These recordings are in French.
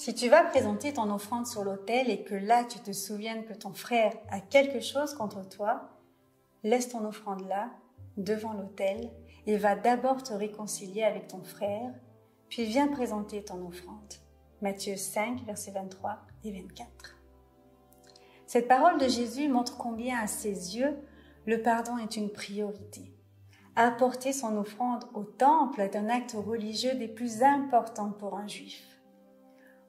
Si tu vas présenter ton offrande sur l'autel et que là tu te souviennes que ton frère a quelque chose contre toi, laisse ton offrande là, devant l'autel, et va d'abord te réconcilier avec ton frère, puis viens présenter ton offrande. Matthieu 5, versets 23 et 24. Cette parole de Jésus montre combien à ses yeux, le pardon est une priorité. Apporter son offrande au temple est un acte religieux des plus importants pour un juif.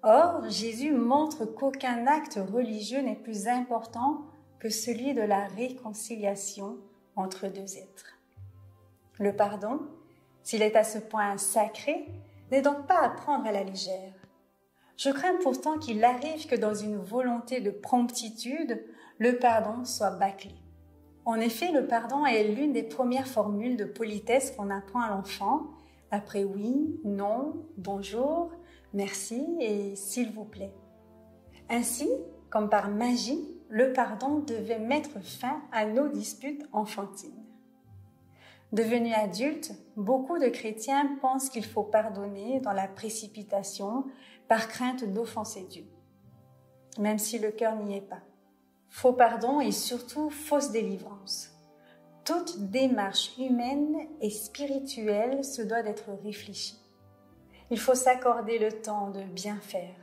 Or, Jésus montre qu'aucun acte religieux n'est plus important que celui de la réconciliation entre deux êtres. Le pardon, s'il est à ce point sacré, n'est donc pas à prendre à la légère. Je crains pourtant qu'il arrive que dans une volonté de promptitude, le pardon soit bâclé. En effet, le pardon est l'une des premières formules de politesse qu'on apprend à l'enfant, après oui, non, bonjour, merci et s'il vous plaît. Ainsi, comme par magie, le pardon devait mettre fin à nos disputes enfantines. Devenus adultes, beaucoup de chrétiens pensent qu'il faut pardonner dans la précipitation par crainte d'offenser Dieu, même si le cœur n'y est pas. Faux pardon et surtout fausse délivrance. Toute démarche humaine et spirituelle se doit d'être réfléchie. Il faut s'accorder le temps de bien faire.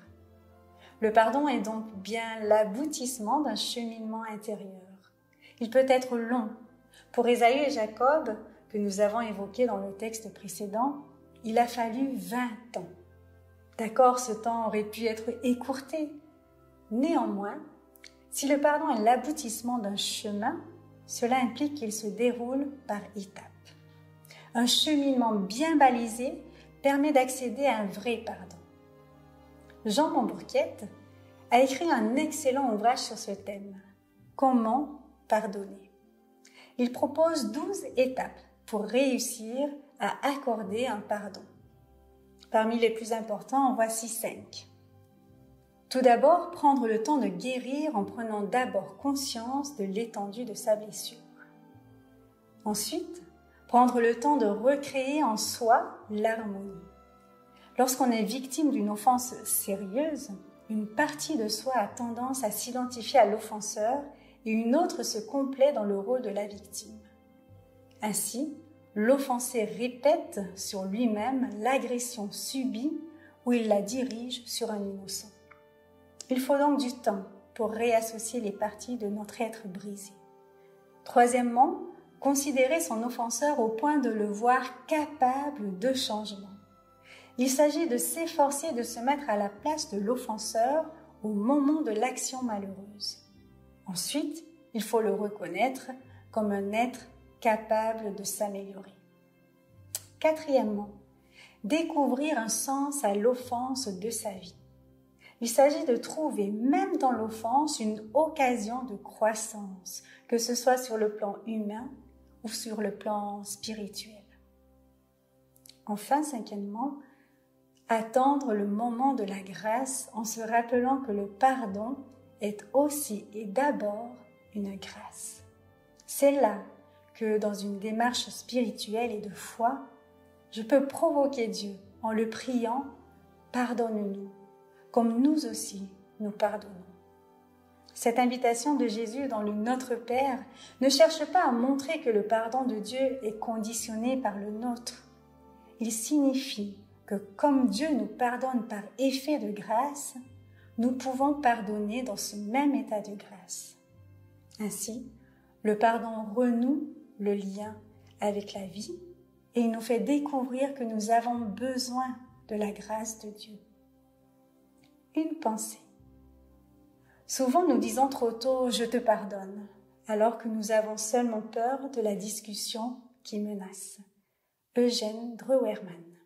Le pardon est donc bien l'aboutissement d'un cheminement intérieur. Il peut être long. Pour Ésaü et Jacob, que nous avons évoqués dans le texte précédent, il a fallu 20 ans. D'accord, ce temps aurait pu être écourté. Néanmoins, si le pardon est l'aboutissement d'un chemin, cela implique qu'il se déroule par étapes. Un cheminement bien balisé permet d'accéder à un vrai pardon. Jean Mombourquette a écrit un excellent ouvrage sur ce thème. Comment pardonner? Il propose 12 étapes pour réussir à accorder un pardon. Parmi les plus importants, en voici 5. Tout d'abord, prendre le temps de guérir en prenant d'abord conscience de l'étendue de sa blessure. Ensuite, prendre le temps de recréer en soi l'harmonie. Lorsqu'on est victime d'une offense sérieuse, une partie de soi a tendance à s'identifier à l'offenseur et une autre se complaît dans le rôle de la victime. Ainsi, l'offensé répète sur lui-même l'agression subie ou il la dirige sur un innocent. Il faut donc du temps pour réassocier les parties de notre être brisé. Troisièmement, considérer son offenseur au point de le voir capable de changement. Il s'agit de s'efforcer de se mettre à la place de l'offenseur au moment de l'action malheureuse. Ensuite, il faut le reconnaître comme un être capable de s'améliorer. Quatrièmement, découvrir un sens à l'offense de sa vie. Il s'agit de trouver, même dans l'offense, une occasion de croissance, que ce soit sur le plan humain ou sur le plan spirituel. Enfin, cinquièmement, attendre le moment de la grâce en se rappelant que le pardon est aussi et d'abord une grâce. C'est là que, dans une démarche spirituelle et de foi, je peux provoquer Dieu en le priant « Pardonne-nous », comme nous aussi nous pardonnons. Cette invitation de Jésus dans le Notre Père ne cherche pas à montrer que le pardon de Dieu est conditionné par le nôtre. Il signifie que comme Dieu nous pardonne par effet de grâce, nous pouvons pardonner dans ce même état de grâce. Ainsi, le pardon renoue le lien avec la vie et il nous fait découvrir que nous avons besoin de la grâce de Dieu. Une pensée. Souvent nous disons trop tôt « je te pardonne » alors que nous avons seulement peur de la discussion qui menace. Eugène Dreuermann.